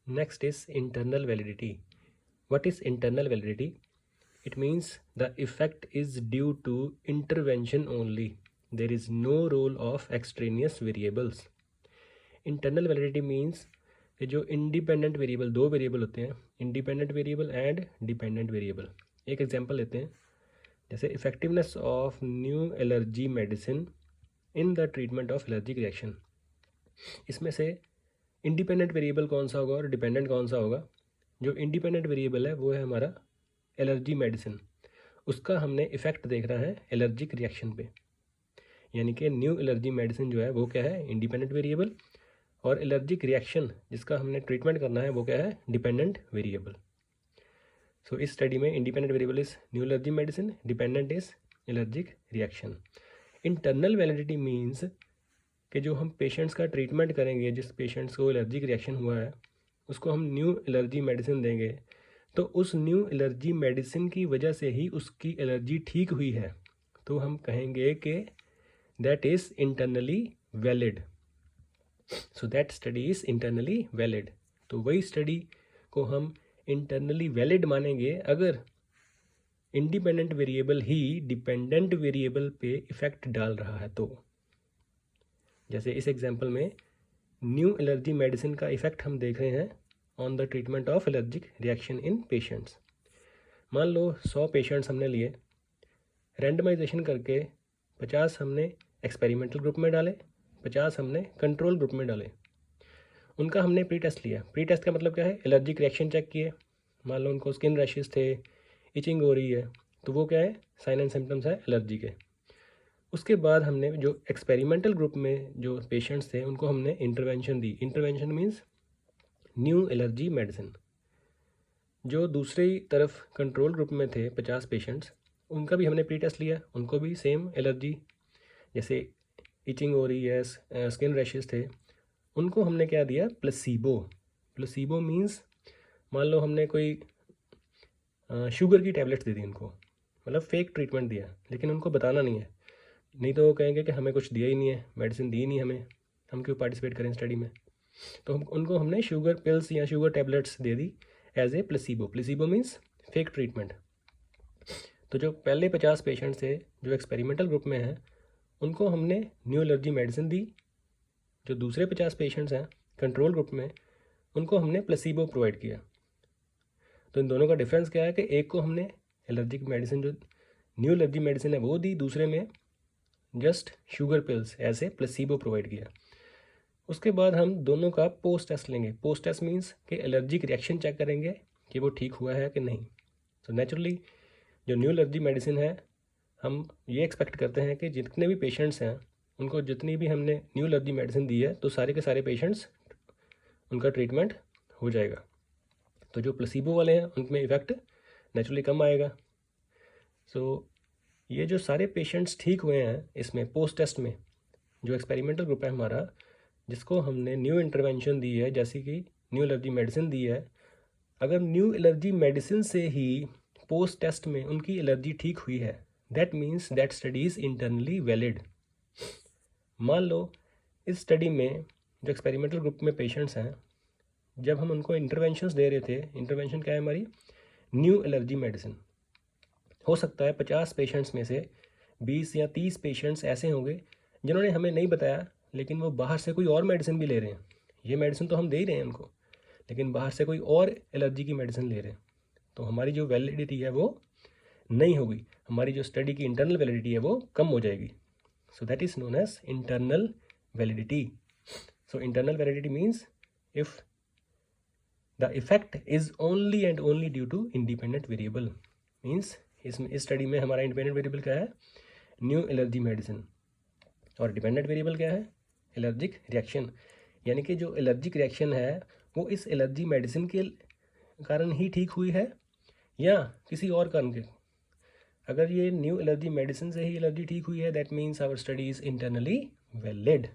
Next is internal validity. What is internal validity? It means the effect is due to intervention only. There is no role of extraneous variables. Internal validity means कि जो independent variable, दो variable होते हैं, independent variable and dependent variable. एक example लेते हैं, जैसे effectiveness of new allergy medicine in the treatment of allergic reaction. इसमें से इंडिपेंडेंट वेरिएबल कौन सा होगा और डिपेंडेंट कौन सा होगा? जो इंडिपेंडेंट वेरिएबल है वो है हमारा एलर्जी मेडिसिन. उसका हमने इफ़ेक्ट देखना है एलर्जिक रिएक्शन पे, यानी कि न्यू एलर्जी मेडिसिन जो है वो क्या है? Independent variable. और एलर्जिक रिएक्शन जिसका हमने ट्रीटमेंट करना है वो क्या है? Dependent variable. सो इस स्टडी में independent variable is new allergy medicine, dependent is allergic reaction. Internal validity means कि जो हम पेशेंट्स का ट्रीटमेंट करेंगे, जिस पेशेंट्स को एलर्जिक रिएक्शन हुआ है उसको हम न्यू एलर्जी मेडिसिन देंगे, तो उस न्यू एलर्जी मेडिसिन की वजह से ही उसकी एलर्जी ठीक हुई है, तो हम कहेंगे कि that is internally valid. So that study is internally valid. तो वही स्टडी को हम इंटरनली वैलिड मानेंगे अगर इंडिपेंडेंट वेरिएबल ही डिपेंडेंट वेरिएबल पे इफ़ेक्ट डाल रहा है. तो जैसे इस एग्जांपल में न्यू एलर्जी मेडिसिन का इफ़ेक्ट हम देख रहे हैं on the treatment of allergic reaction in patients. मान लो 100 पेशेंट्स हमने लिए, रैंडमाइजेशन करके 50 हमने एक्सपेरिमेंटल ग्रुप में डाले, 50 हमने कंट्रोल ग्रुप में डाले. उनका हमने प्री टेस्ट लिया. प्री टेस्ट का मतलब क्या है? एलर्जिक रिएक्शन चेक किए. मान लो उनको स्किन रैशेस थे, इचिंग हो रही है, तो वो क्या है? साइन एंड सिम्टम्स है एलर्जी के. उसके बाद हमने जो एक्सपेरिमेंटल ग्रुप में जो पेशेंट्स थे उनको हमने इंटरवेंशन दी. Intervention means new allergy medicine. जो दूसरी तरफ कंट्रोल ग्रुप में थे 50 पेशेंट्स, उनका भी हमने प्री टेस्ट लिया. उनको भी सेम एलर्जी, जैसे इचिंग हो रही है, स्किन रैशेस थे, उनको हमने क्या दिया? प्लेसिबो. प्लेसिबो मीन्स मान लो हमने कोई शुगर की टैबलेट्स दे दी उनको, मतलब फेक ट्रीटमेंट दिया, लेकिन उनको बताना नहीं है, नहीं तो वो कहेंगे कि हमें कुछ दिया ही नहीं है, मेडिसिन दी ही नहीं हमें, हम क्यों पार्टिसिपेट करें स्टडी में. तो उनको हमने शुगर पिल्स या शुगर टैबलेट्स दे दी as a placebo. Placebo means fake treatment. तो जो पहले 50 पेशेंट्स थे जो एक्सपेरिमेंटल ग्रुप में हैं उनको हमने न्यू एलर्जी मेडिसिन दी. जो दूसरे 50 पेशेंट्स हैं कंट्रोल ग्रुप में उनको हमने प्लेसिबो प्रोवाइड किया. तो इन दोनों का डिफरेंस क्या है कि एक को हमने एलर्जिक मेडिसिन जो न्यू एलर्जी मेडिसिन है वो दी, दूसरे में जस्ट शुगर पिल्स ऐसे प्लेसिबो प्रोवाइड किया. उसके बाद हम दोनों का पोस्ट टेस्ट लेंगे. पोस्ट टेस्ट मीन्स कि एलर्जिक रिएक्शन चेक करेंगे कि वो ठीक हुआ है कि नहीं. तो नेचुरली जो न्यू एलर्जी मेडिसिन है हम ये एक्सपेक्ट करते हैं कि जितने भी पेशेंट्स हैं उनको जितनी भी हमने न्यू एलर्जी मेडिसिन दी है तो सारे के सारे पेशेंट्स उनका ट्रीटमेंट हो जाएगा. तो जो प्लेसिबो वाले हैं उनमें इफ़ेक्ट नेचुरली कम आएगा. सो ये जो सारे पेशेंट्स ठीक हुए हैं इसमें पोस्ट टेस्ट में, जो एक्सपेरिमेंटल ग्रुप है हमारा जिसको हमने न्यू इंटरवेंशन दी है जैसे कि न्यू एलर्जी मेडिसिन दी है, अगर न्यू एलर्जी मेडिसिन से ही पोस्ट टेस्ट में उनकी एलर्जी ठीक हुई है, that means that study is internally valid. मान लो इस स्टडी में जो एक्सपेरिमेंटल ग्रुप में पेशेंट्स हैं, जब हम उनको इंटरवेंशंस दे रहे थे, इंटरवेंशन क्या है हमारी? New allergy medicine. हो सकता है 50 पेशेंट्स में से 20 या 30 पेशेंट्स ऐसे होंगे जिन्होंने हमें नहीं बताया, लेकिन वो बाहर से कोई और मेडिसिन भी ले रहे हैं. ये मेडिसिन तो हम दे ही रहे हैं उनको, लेकिन बाहर से कोई और एलर्जी की मेडिसिन ले रहे हैं. तो हमारी जो वैलिडिटी है वो नहीं होगी, हमारी जो स्टडी की इंटरनल वैलिडिटी है वो कम हो जाएगी. So that is known as internal validity. So internal validity means if the effect is only and only due to independent variable. Means इस स्टडी में हमारा इंडिपेंडेंट वेरिएबल क्या है? New allergy medicine. और डिपेंडेंट वेरिएबल क्या है? Allergic reaction. यानी कि जो एलर्जिक रिएक्शन है वो इस एलर्जी मेडिसिन के कारण ही ठीक हुई है या किसी और कारण के. अगर ये न्यू एलर्जी मेडिसिन से ही एलर्जी ठीक हुई है, that means our study is internally valid.